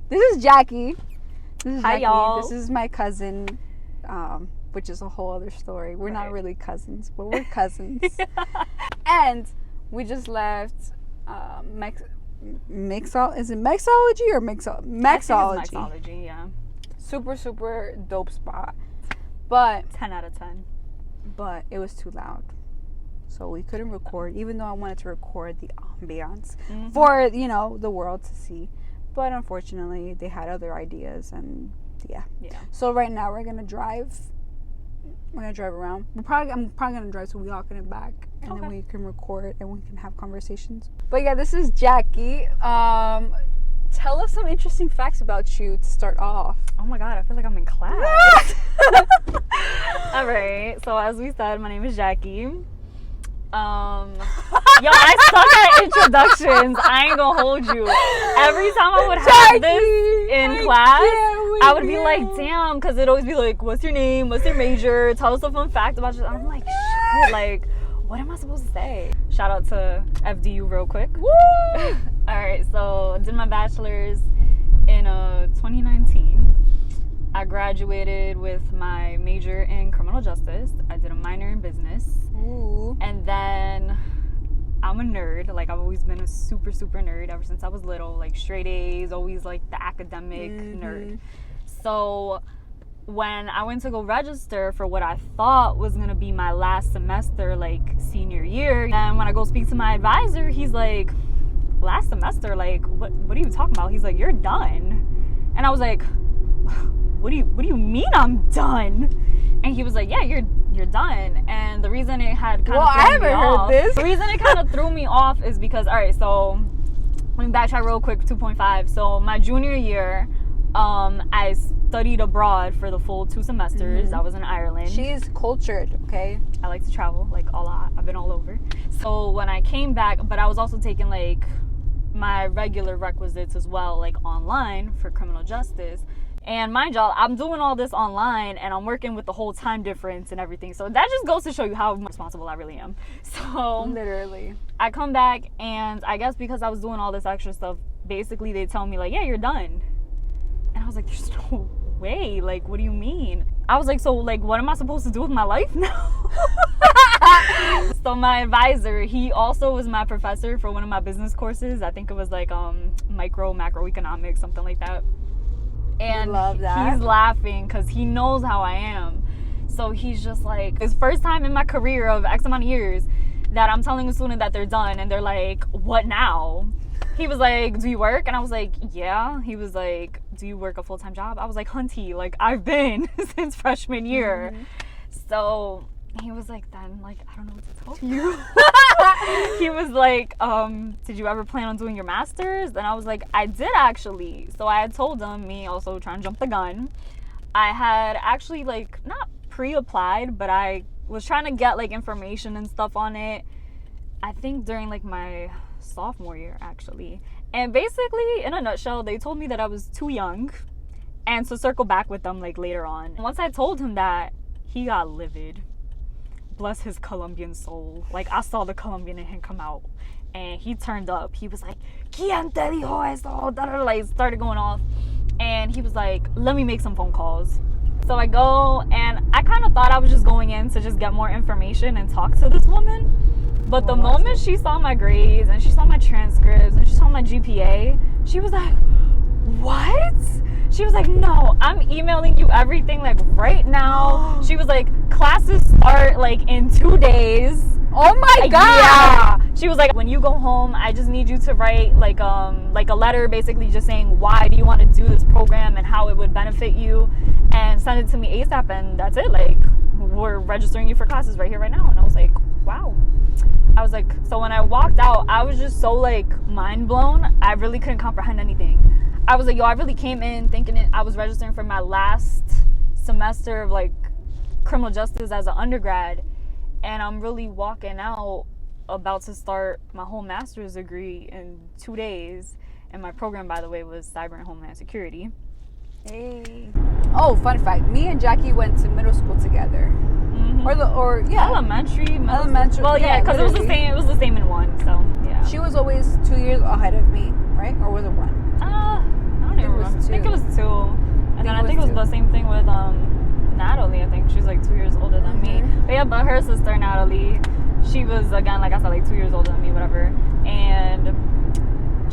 This is Jackie. Hi, y'all. This is my cousin, which is a whole other story. We're not really cousins, but we're cousins. And we just left is it Mixology or Maxology? Maxology, yeah. Super, super dope spot. But 10 out of 10. But it was too loud. So we couldn't record, even though I wanted to record the ambiance for, the world to see. But unfortunately, they had other ideas, and yeah. So right now we're gonna drive. We're gonna drive around. I'm probably gonna drive so we all can get back, and then we can record and we can have conversations. But yeah, this is Jackie. Tell us some interesting facts about you to start off. Oh my god, I feel like I'm in class. All right. So as we said, my name is Jackie. Yo, I suck at introductions. I ain't gonna hold you. Every time I would have this in class, I would be like, damn, because it'd always be like, what's your name? What's your major? Tell us a fun fact about you. I'm like, shit, like, what am I supposed to say? Shout out to FDU real quick. Woo! All right, so I did my bachelor's in 2019. I graduated with my major in criminal justice. I did a minor in business. Ooh. And then I'm a nerd. Like, I've always been a super, super nerd ever since I was little. Like, straight A's, always like the academic nerd. So when I went to go register for what I thought was going to be my last semester, like senior year, and when I go speak to my advisor, he's like, last semester? Like, what are you talking about? He's like, you're done. And I was like, what do you mean I'm done? And he was like, yeah, you're done. And the reason it had kind of I haven't heard this. The reason it kind of threw me off is because, all right, so let me backtrack real quick. 2.5. So my junior year, I studied abroad for the full 2 semesters. I was in Ireland. She's cultured, okay? I like to travel, like a lot. I've been all over. So when I came back, but I was also taking like my regular requisites as well, like online for criminal justice. And mind y'all, I'm doing all this online and I'm working with the whole time difference and everything. So that just goes to show you how responsible I really am. So literally, I come back and I guess because I was doing all this extra stuff, basically they tell me like, yeah, you're done. And I was like, there's no way. Like, what do you mean? I was like, so like, what am I supposed to do with my life now? So my advisor, he also was my professor for one of my business courses. I think it was like macroeconomics, something like that. And love that. He's laughing because he knows how I am. So he's just like, it's first time in my career of X amount of years that I'm telling a student that they're done and they're like, what now? He was like, do you work? And I was like, yeah. He was like, do you work a full-time job? I was like, hunty, like I've been since freshman year. So he was like, then like, I don't know what to tell you. He was like, did you ever plan on doing your master's? And I was like, I did actually. So I had told him, me also trying to jump the gun, I had actually like not pre-applied, but I was trying to get like information and stuff on it, I think during like my sophomore year actually. And basically in a nutshell, they told me that I was too young and to circle back with them like later on. Once I told him that, he got livid. Bless his Colombian soul. Like, I saw the Colombian in him come out and he turned up. He was like, ¿Quién te dijo eso? Like, started going off. And he was like, let me make some phone calls. So I go, and I kind of thought I was just going in to just get more information and talk to this woman. But the moment she saw my grades and she saw my transcripts and she saw my GPA, she was like, what? She was like, no, I'm emailing you everything like right now. She was like, classes start like in 2 days. Oh my god. Yeah. She was like, when you go home, I just need you to write like a letter basically just saying why do you want to do this program and how it would benefit you, and send it to me ASAP, and that's it. Like, we're registering you for classes right here right now. And I was like, wow. I was like, so when I walked out, I was just so like mind blown. I really couldn't comprehend anything. I was like, yo, I really came in thinking I was registering for my last semester of like criminal justice as an undergrad, and I'm really walking out about to start my whole master's degree in 2 days. And my program, by the way, was cyber and homeland security. Hey. Oh, fun fact, me and Jackie went to middle school together. Elementary. Well, yeah, because it was the same in one. So yeah. She was always 2 years ahead of me, right? Or was it one? I don't even remember. I think it was 2. And then I think it was the same thing with Natalie. I think she's like 2 years older than me. But yeah, but her sister Natalie, she was, again, like I said, like 2 years older than me, whatever. And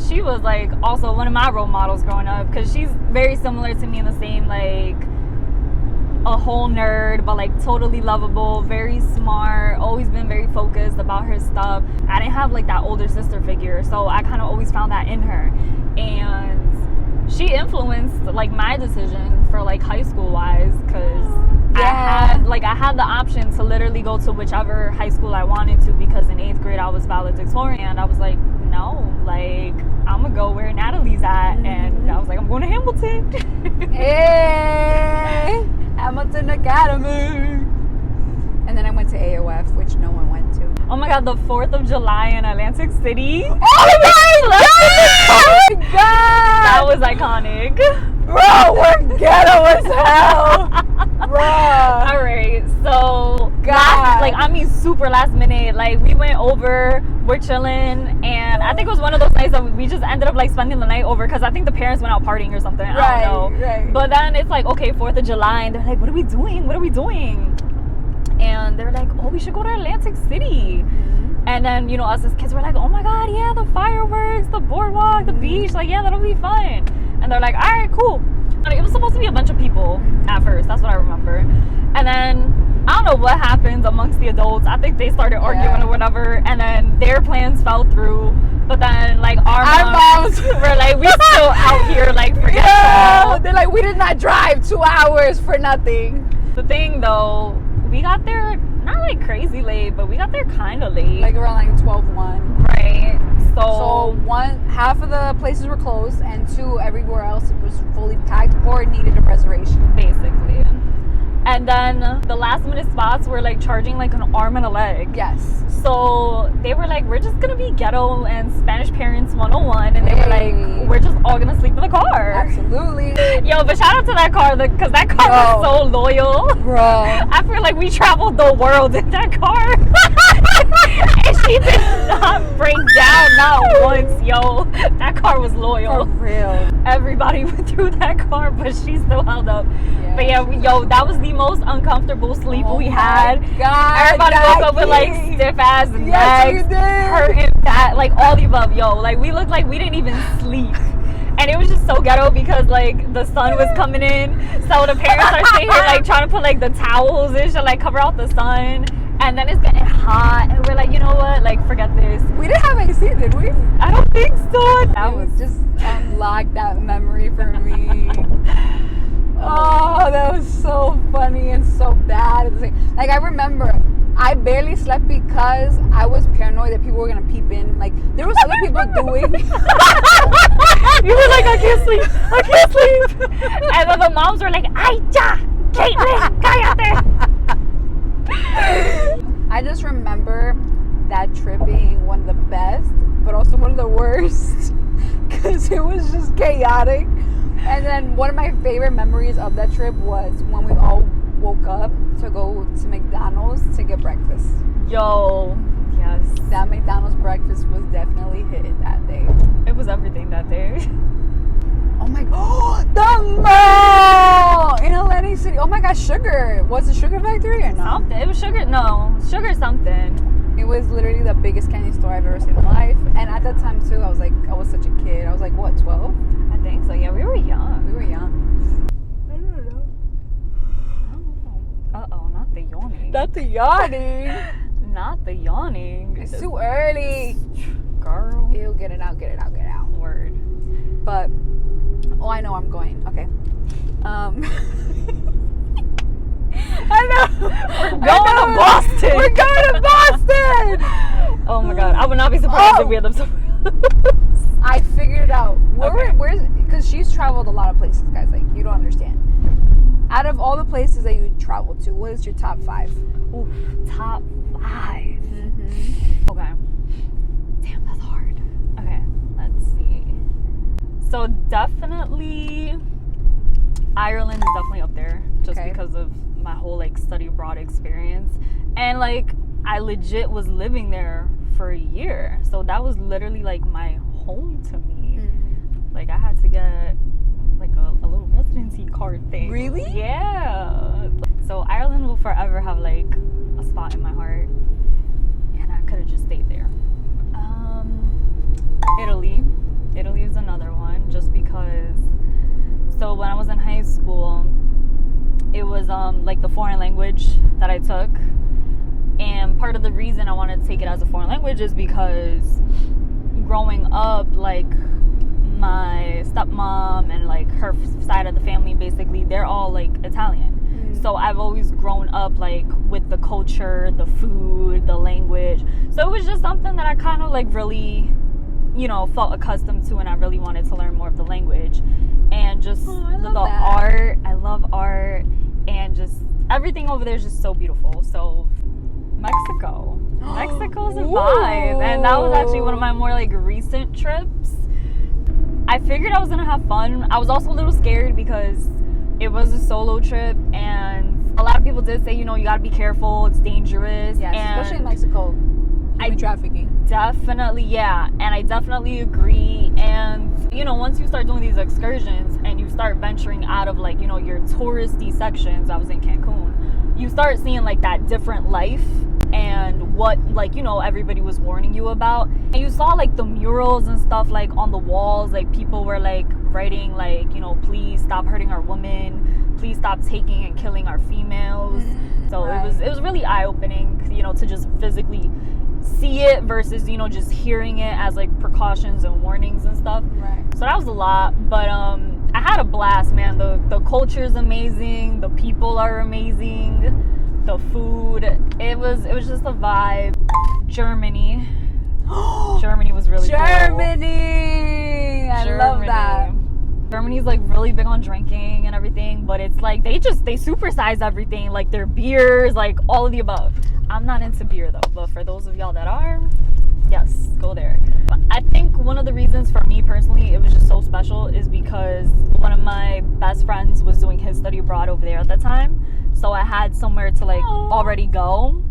she was like also one of my role models growing up, because she's very similar to me in the same, like, a whole nerd, but like totally lovable, very smart, always been very focused about her stuff. I didn't have like that older sister figure, so I kind of always found that in her. And she influenced like my decision for like high school wise, because I had the option to literally go to whichever high school I wanted to, because in 8th grade I was valedictorian, and I was like, no, like I'm gonna go where Natalie's at. And I was like, I'm going to Hamilton. Hey, Hamilton Academy. And then I went to AOF, which no one went to. Oh my god, the 4th of July in Atlantic City. Oh my god! That was iconic. Bro, we're ghetto as hell. Bro. Alright, so super last minute. Like, we went over, we're chilling, and I think it was one of those nights that we just ended up like spending the night over, because I think the parents went out partying or something. I don't know. Right. But then it's like, okay, 4th of July, and they're like, what are we doing? And they're like, oh, we should go to Atlantic City. And then, you know, us as kids were like, oh my god, yeah, the fireworks, the boardwalk, the beach, like, yeah, that'll be fun. And they're like, all right, cool. And it was supposed to be a bunch of people at first. That's what I remember. And then I don't know what happened amongst the adults. I think they started arguing or whatever, and then their plans fell through. But then, like, our moms were like, we still out here, like, forget it. They're like, we did not drive 2 hours for nothing. The thing, though, we got there not like crazy late, but we got there kind of late. Like around like 12:01. Right. So half of the places were closed, and 2, everywhere else it was fully packed or needed a reservation. Basically. And then the last minute spots were like charging like an arm and a leg. Yes. So they were like, we're just gonna be ghetto and Spanish parents 101, and they were like, we're just all gonna sleep in the car. Absolutely. Yo, but shout out to that car, because that car was so loyal. Bro. I feel like we traveled the world in that car. And she did not break down, not once, yo. That car was loyal. For real. Everybody went through that car, but she still held up. Yes. But yeah, yo, that was the most uncomfortable sleep we had. God, everybody woke up with like stiff ass necks, hurting back, like all the above, yo. Like, we looked like we didn't even sleep. And it was just so ghetto because like the sun was coming in, so the parents are sitting here like trying to put like the towels and shit, like cover out the sun. And then it's getting hot, and we're like, you know what? Like, forget this. We didn't have AC, did we? I don't think so. That was just unlocked that memory for me. Oh, that was so funny and so bad. Like, I remember, I barely slept because I was paranoid that people were gonna peep in. Like, there was other people doing. You were like, I can't sleep. And then the moms were like, ay, ya, Caitlin, cállate. I just remember that trip being one of the best, but also one of the worst, because it was just chaotic. And then one of my favorite memories of that trip was when we all woke up to go to McDonald's to get breakfast. Yo, yes. That McDonald's breakfast was definitely hitting that day. It was everything that day. Oh my god, the mall in Atlantic City. Oh my god, Sugar. Was it Sugar Factory or no? Something. It was Sugar. No, Sugar something. It was literally the biggest candy store I've ever seen in my life. And at that time too, I was such a kid. I was like, what, 12? I think so. Yeah, we were young. We were young. I don't know. Uh-oh, not the yawning. Not the yawning. Not the yawning. It's too early. Girl. Ew, get it out. Word. But, I know I'm going. Okay. I know. We're going to Boston. Oh my god. I would not be surprised if we end up somewhere else. I figured it out. Where's, because she's traveled a lot of places, guys. Like, you don't understand. Out of all the places that you traveled to, what is your top 5? Ooh, top 5. Mm-hmm. Okay. Damn, that's hard. Okay, let's see. So definitely Ireland is definitely up there, just because of my whole like study abroad experience. And like, I legit was living there for a year, so that was literally like my home to me. Like, I had to get like a little residency card thing. Really? Yeah. So Ireland will forever have like a spot in my heart, and I could have just stayed there. Italy is another one, just because. So when I was in high school, it was like the foreign language that I took, and part of the reason I wanted to take it as a foreign language is because growing up, like my stepmom and like her side of the family, basically they're all like Italian. So I've always grown up like with the culture, the food, the language. So it was just something that I kind of like really, you know, felt accustomed to, and I really wanted to learn more of the language. And just the art, I love art, and just everything over there is just so beautiful. So Mexico's a vibe, and that was actually one of my more like recent trips. I figured I was gonna have fun. I was also a little scared because it was a solo trip, and a lot of people did say, you know, you gotta be careful, it's dangerous. Yes, and especially in Mexico. Human trafficking. Definitely, yeah, and I definitely agree. And you know, once you start doing these excursions and you start venturing out of like, you know, your touristy sections, I was in Cancun, you start seeing like that different life and what, like, you know, everybody was warning you about. And you saw like the murals and stuff like on the walls, like people were like writing like, you know, please stop hurting our women, please stop taking and killing our females. So right. it was really eye-opening, you know, to just physically see it versus, you know, just hearing it as like precautions and warnings and stuff. Right. So that was a lot, but I had a blast, man. The culture is amazing, the people are amazing, the food, it was just a vibe. Germany was really cool. I love that. Germany's like really big on drinking and everything, but it's like they supersize everything, like their beers, like all of the above. I'm not into beer though, but for those of y'all that are, yes, go there. I think one of the reasons for me personally it was just so special is because one of my best friends was doing his study abroad over there at the time, so I had somewhere to like already go.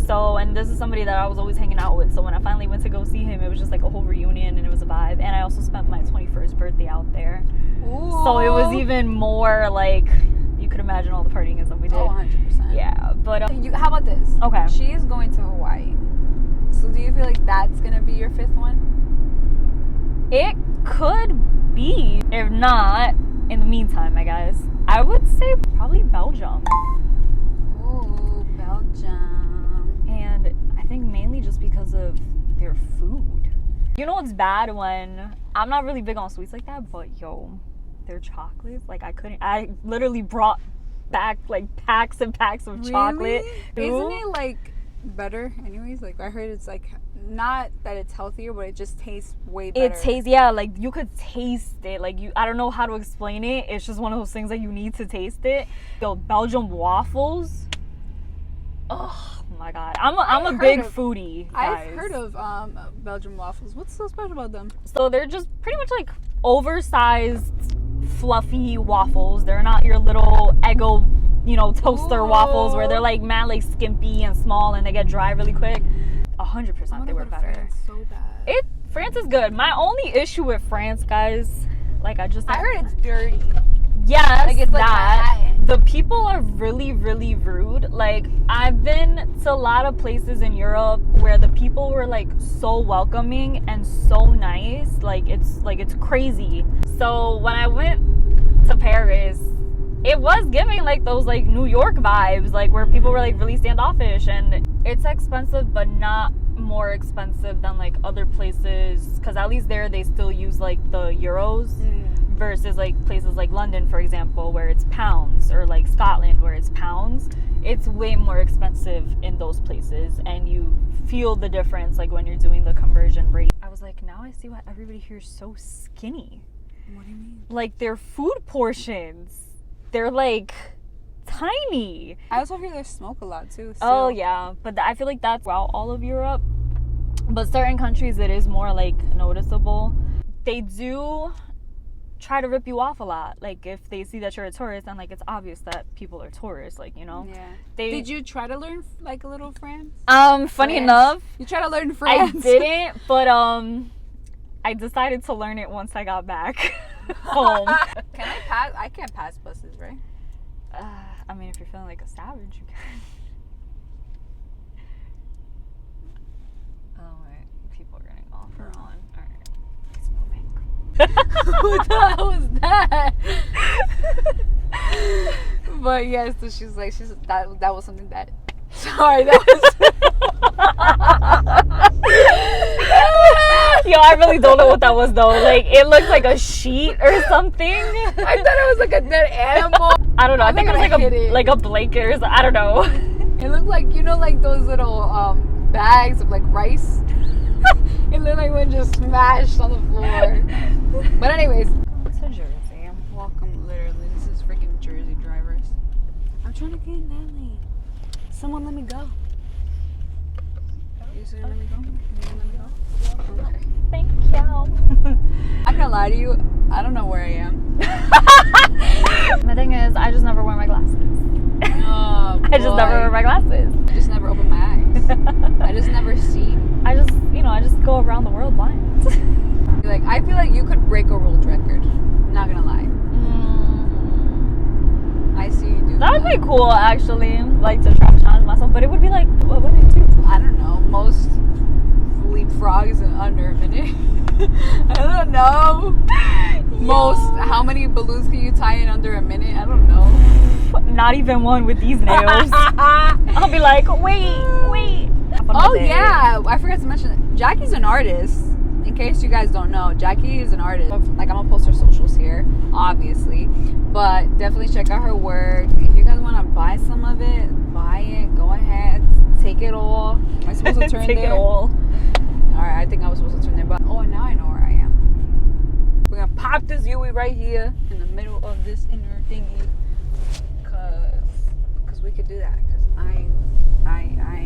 So, and this is somebody that I was always hanging out with, so when I finally went to go see him, it was just like a whole reunion, and it was a vibe. And I also spent my 21st birthday out there. Ooh. So it was even more like, you could imagine all the partying and stuff we did. Oh, 100%. Yeah, but how about this? Okay. She is going to Hawaii. So do you feel like that's going to be your fifth one? It could be. If not, in the meantime, my guys, I would say probably Belgium. Ooh, Belgium. And I think mainly just because of their food. You know what's bad when, I'm not really big on sweets like that, but yo, their chocolates, like I literally brought back like packs and packs of chocolate. Isn't it like better anyways? Like I heard it's like, not that it's healthier, but it just tastes way better. It tastes, yeah, like you could taste it. Like I don't know how to explain it. It's just one of those things that you need to taste it. Yo, Belgium waffles. Oh my god, I'm a big foodie, guys. I've heard of Belgian waffles. What's so special about them? So they're just pretty much like oversized, fluffy waffles. They're not your little Eggo, you know, toaster waffles where they're like mad, like skimpy and small, and they get dry really quick. 100% they were better. France so bad. France is good. My only issue with France, guys, like I heard it's dirty. Yes, like it's that. Like the people are really, really rude. Like I've been to a lot of places in Europe where the people were like so welcoming and so nice. Like it's crazy. So when I went to Paris, it was giving like those like New York vibes, like where people were like really standoffish, and it's expensive but not more expensive than like other places, because at least there they still use like the euros. Versus like places like London, for example, where it's pounds, or like Scotland where it's pounds. It's way more expensive in those places, and you feel the difference like when you're doing the conversion rate. I was like, now I see why everybody here is so skinny. What do you mean? Like their food portions, they're like tiny. I also hear they smoke a lot too. So. Oh yeah, but I feel like that's throughout all of Europe, but certain countries it is more like noticeable. They do try to rip you off a lot, like if they see that you're a tourist, and like it's obvious that people are tourists, like, you know. Yeah. Did you try to learn like a little French? Funny enough, you try to learn French. I didn't, but I decided to learn it once I got back. home. Can I pass? I can't pass buses, right? I mean, if you're feeling like a savage, you can. Oh wait, people are getting off or on. All right, it's moving. What the hell was that? But yeah, so she's that was something that. Sorry, that was. Yo, I really don't know what that was though. Like, it looked like a sheet or something. I thought it was like a dead animal. I don't know. I think it was it. like a blanket or something. I don't know. It looked like, you know, like those little bags of like rice. It looked like one just smashed on the floor. But anyways, To Jersey. welcome. Literally, this is freaking Jersey drivers. I'm trying to get in that lane. Someone let me go. You saying let me go? You let me go? Okay. Thank you. I'm not gonna lie to you. I don't know where I am. My thing is, I just never wear my glasses. Oh, I just never wear my glasses. I just never open my eyes. I just never see. I just go around the world blind. Like, I feel like you could break a world record. Not gonna lie. I see you do That would be cool, actually. Like, to try to challenge myself, but it would be like, what would it do? I don't know. Most leapfrogs in under a minute. I don't know. Most. How many balloons can you tie in under a minute? I don't know. Not even one with these nails. I'll be like, wait. Oh yeah, I forgot to mention that Jackie's an artist. In case you guys don't know, Jackie is an artist. Like, I'm gonna post her socials here, obviously, but definitely check out her work. If you guys want to buy some of it, buy it. Go ahead, take it all. Am I supposed to turn Take there? it all. All right, I think I was supposed to turn there, but now I know where I am. We're gonna pop this Yui right here in the middle of this inner thingy, cause we could do that. Cause I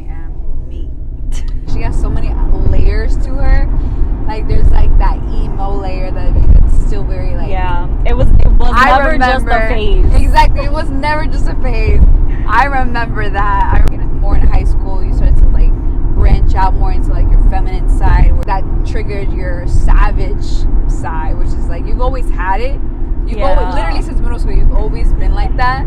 am me. She has so many layers to her. Like, there's like that emo layer that is still very like. Yeah, it was never just a phase. Exactly, it was never just a phase. I remember that. More in high school, you started to like branch out more into like your feminine side. That triggered your savage side, which is like, you've always had it. Literally since middle school, you've always been like that.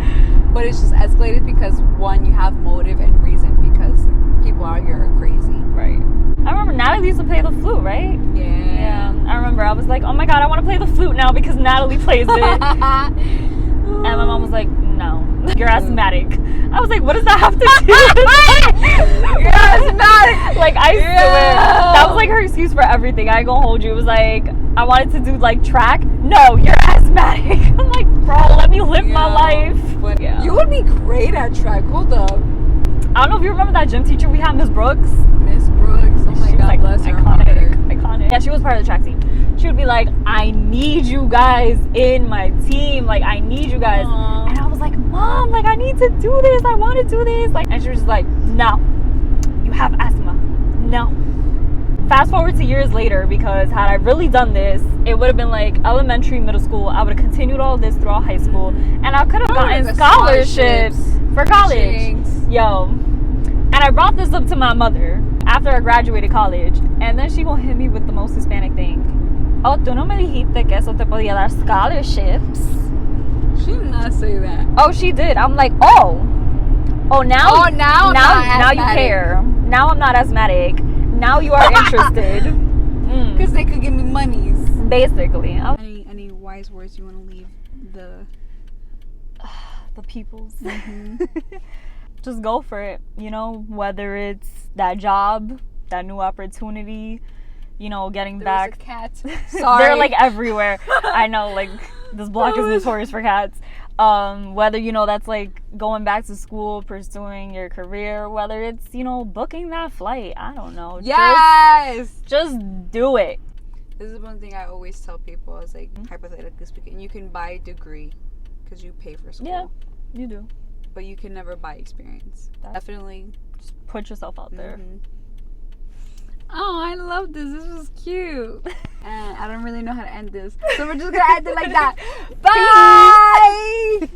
But it's just escalated because, one, you have motive and reason, because people out here are crazy. Right. I remember Natalie used to play the flute, right? Yeah. I remember I was like, oh my god, I want to play the flute now because Natalie plays it. And my mom was like, no, you're asthmatic. I was like, what does that have to do with You're asthmatic. Like, I swear, that was like her excuse for everything. I ain't gonna hold you. It was like, I wanted to do like track. No, you're asthmatic. I'm like, bro, let me live my life. But you would be great at track. Hold up. I don't know if you remember that gym teacher we had, Miss Brooks. Miss Brooks. Oh my god, like, bless her. Iconic. Yeah, she was part of the track team. She would be like, I need you guys in my team. Like, I need you guys. Aww. And I was like, Mom, like, I need to do this. I want to do this. Like, and she was just like, no, you have asthma. No. Fast forward to years later, because had I really done this, it would have been like elementary, middle school. I would have continued all this throughout high school, and I could have gotten scholarships for college. Jinx. Yo. And I brought this up to my mother after I graduated college, and then she gonna hit me with the most Hispanic thing. Oh, tú no me dijiste que eso te podía dar scholarships. She did not say that. Oh, she did. I'm like, now you care. Now I'm not asthmatic. Now you are interested. Because they could give me monies. Basically. Any wise words you want to leave the peoples? Just go for it. You know, whether it's that job, that new opportunity, you know, getting back. Cats. Sorry. They're like everywhere. I know, like, this block is notorious for cats. Whether, you know, that's like going back to school, pursuing your career, whether it's, you know, booking that flight. I don't know. Yes. Just do it. This is one thing I always tell people. Is like, hypothetically speaking, you can buy a degree because you pay for school. Yeah, you do. But you can never buy experience. Definitely. Just put yourself out there. Mm-hmm. Oh, I love this. This was cute. And I don't really know how to end this. So we're just going to end it like that. Bye!